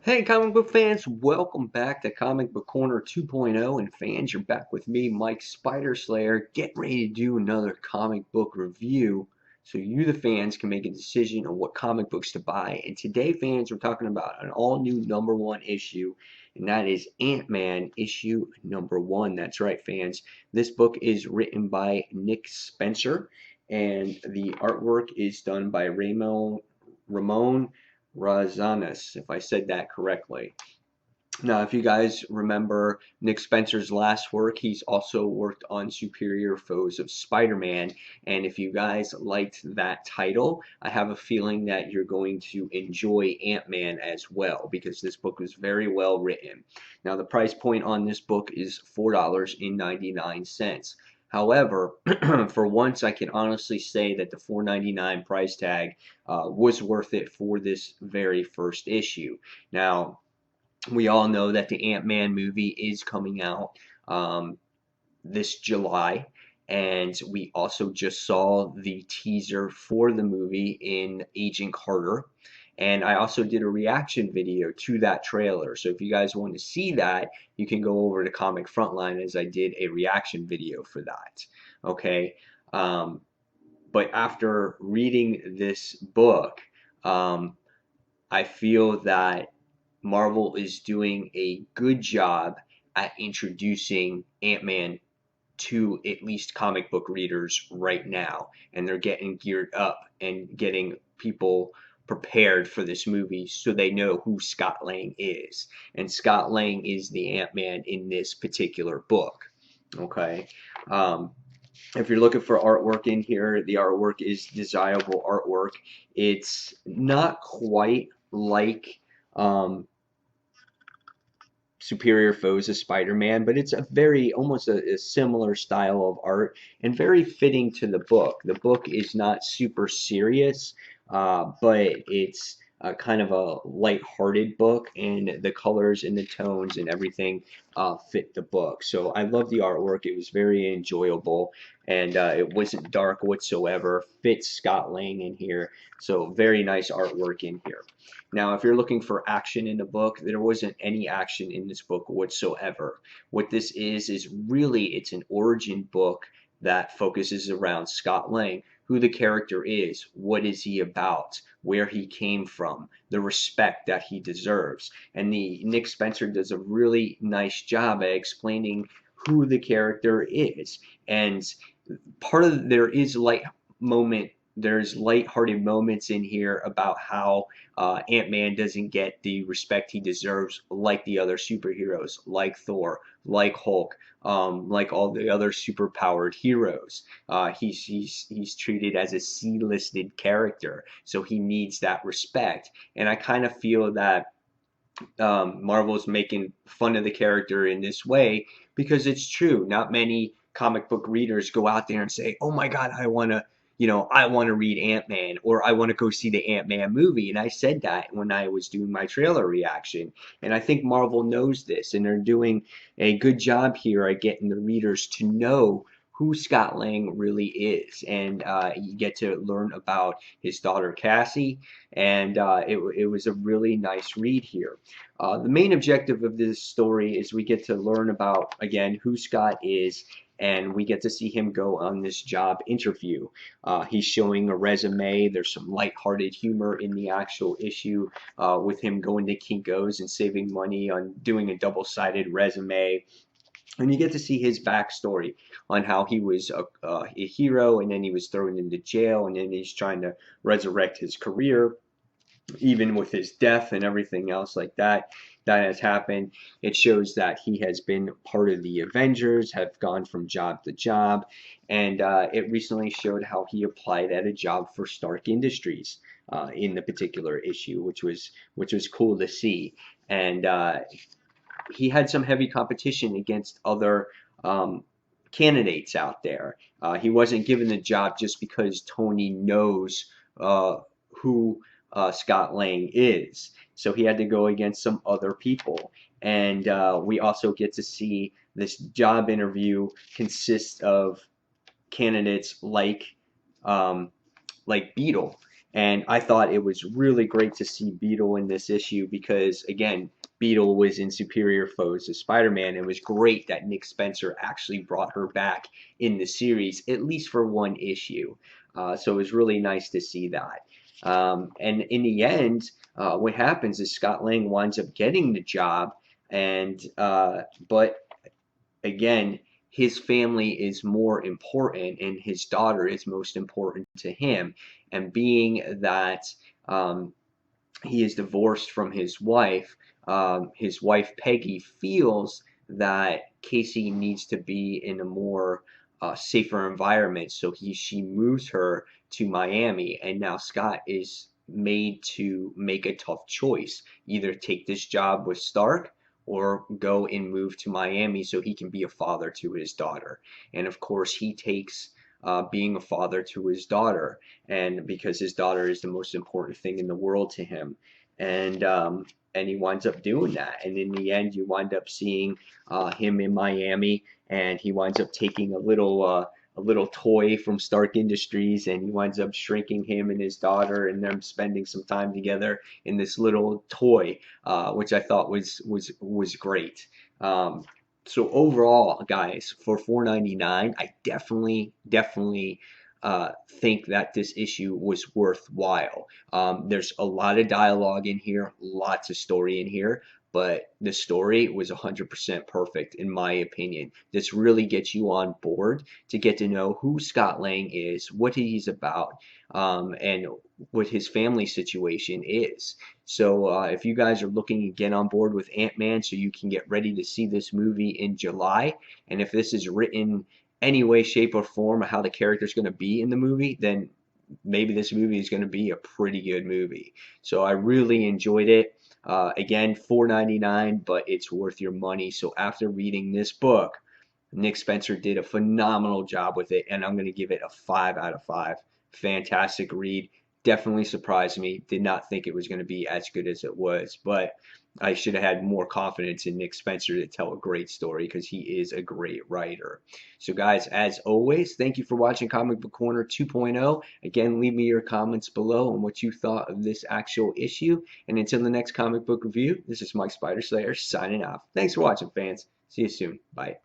Hey, comic book fans, welcome back to Comic Book Corner 2.0. And fans, you're back with me, Mike Spider Slayer, getting ready to do another comic book review so you, the fans, can make a decision on what comic books to buy. And today, fans, we're talking about an all new #1 issue, and that is Ant-Man issue #1. That's right, fans. This book is written by Nick Spencer, and the artwork is done by Ramon Razanis, if I said that correctly. Now, if you guys remember Nick Spencer's last work, he's also worked on Superior Foes of Spider-Man. And if you guys liked that title, I have a feeling that you're going to enjoy Ant-Man as well, because this book was very well written. Now, the price point on this book is $4.99. However, for once, I can honestly say that the $4.99 price tag was worth it for this very first issue. Now, we all know that the Ant-Man movie is coming out this July, and we also just saw the teaser for the movie in Agent Carter. And I also did a reaction video to that trailer. So if you guys want to see that, you can go over to Comic Frontline, as I did a reaction video for that. Okay. But after reading this book, I feel that Marvel is doing a good job at introducing Ant-Man to at least comic book readers right now. And they're getting geared up and getting people prepared for this movie so they know who Scott Lang is. And Scott Lang is the Ant-Man in this particular book. Okay. If you're looking for artwork in here, the artwork is desirable artwork. It's not quite like Superior Foes of Spider-Man, but it's a very almost a similar style of art and very fitting to the book. The book is not super serious, but it's kind of a light-hearted book, and the colors and the tones and everything fit the book. So I love the artwork. It was very enjoyable, and it wasn't dark whatsoever. Fits Scott Lang in here, so very nice artwork in here. Now, if you're looking for action in the book, there wasn't any action in this book whatsoever. What this is really, it's an origin book that focuses around Scott Lang, who the character is, what is he about, where he came from, the respect that he deserves. And the Nick Spencer does a really nice job at explaining who the character is. And part of there is there's light-hearted moments in here about how Ant-Man doesn't get the respect he deserves like the other superheroes, like Thor, like Hulk, like all the other superpowered heroes. He's treated as a C-listed character, so he needs that respect. And I kind of feel that Marvel's making fun of the character in this way because it's true. Not many comic book readers go out there and say, "Oh my God, I want to read Ant-Man, or I want to go see the Ant-Man movie." And I said that when I was doing my trailer reaction. And I think Marvel knows this, and they're doing a good job here at getting the readers to know who Scott Lang really is. And you get to learn about his daughter Cassie, and it was a really nice read here. The main objective of this story is we get to learn about, again, who Scott is, and we get to see him go on this job interview. He's showing a resume. There's some lighthearted humor in the actual issue with him going to Kinko's and saving money on doing a double-sided resume. And you get to see his backstory on how he was a hero, and then he was thrown into jail, and then he's trying to resurrect his career, even with his death and everything else like that has happened. It shows that he has been part of the Avengers, have gone from job to job, and it recently showed how he applied at a job for Stark Industries in the particular issue, which was cool to see. And he had some heavy competition against other candidates out there. He wasn't given the job just because Tony knows who Scott Lang is. So he had to go against some other people. And we also get to see this job interview consists of candidates like Beetle. And I thought it was really great to see Beetle in this issue because, again, Beetle was in Superior Foes to Spider-Man. It was great that Nick Spencer actually brought her back in the series, at least for one issue. So it was really nice to see that. And in the end, what happens is Scott Lang winds up getting the job, and but again, his family is more important and his daughter is most important to him. And being that um, he is divorced from his wife Peggy feels that Casey needs to be in a more safer environment, so she moves her to Miami, and now Scott is made to make a tough choice: either take this job with Stark or go and move to Miami so he can be a father to his daughter. And of course, he takes being a father to his daughter, and because his daughter is the most important thing in the world to him, and he winds up doing that. And in the end, you wind up seeing him in Miami, and he winds up taking a little toy from Stark Industries, and he winds up shrinking him and his daughter, and them spending some time together in this little toy, which I thought was great. So overall, guys, for 4.99, I definitely think that this issue was worthwhile. There's a lot of dialogue in here, lots of story in here, but the story was 100% perfect in my opinion. This really gets you on board to get to know who Scott Lang is, what he's about, and what his family situation is. So if you guys are looking to get on board with Ant-Man so you can get ready to see this movie in July, and if this is written any way, shape, or form of how the character's going to be in the movie, then maybe this movie is going to be a pretty good movie. So I really enjoyed it. Again, $4.99, but it's worth your money. So after reading this book, Nick Spencer did a phenomenal job with it, and I'm going to give it a 5 out of 5. Fantastic read. Definitely surprised me. Did not think it was going to be as good as it was, but I should have had more confidence in Nick Spencer to tell a great story because he is a great writer. So, guys, as always, thank you for watching Comic Book Corner 2.0. Again, leave me your comments below on what you thought of this actual issue. And until the next comic book review, this is Mike Spider Slayer signing off. Thanks for watching, fans. See you soon. Bye.